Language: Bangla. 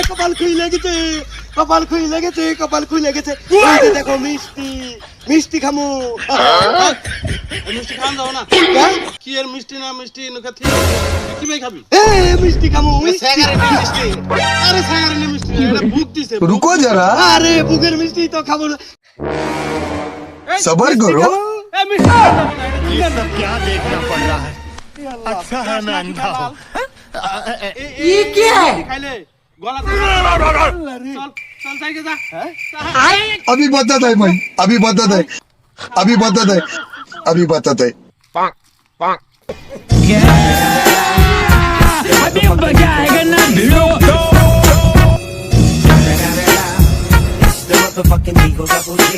কপাল খুইলে গেছে, কপাল খুইলে গেছে, কপাল খুইলে গেছে। দেখো মিষ্টি, মিষ্টি খামু। মিষ্টি খান যাও না কি এর মিষ্টি না মিষ্টি কি ভাই খাবি মিষ্টি খামু। মিষ্টি আরে সাগারে নে মিষ্টি এটা বুক দিছে रुको जरा, আরে বুকের মিষ্টি তো খাবো না। सबर करो। এ মিষ্টি ये सब क्या देखना पड़ रहा है। अच्छा है मैं अंधा हूँ। ये क्या है খাইলে গলা চল চল যাইগে যা अभी बता दे भाई, अभी बता दे, अभी बता दे, अभी बता दे। अभी मजा आएगा ना भिड़ो The motherfucking Eagle Double G.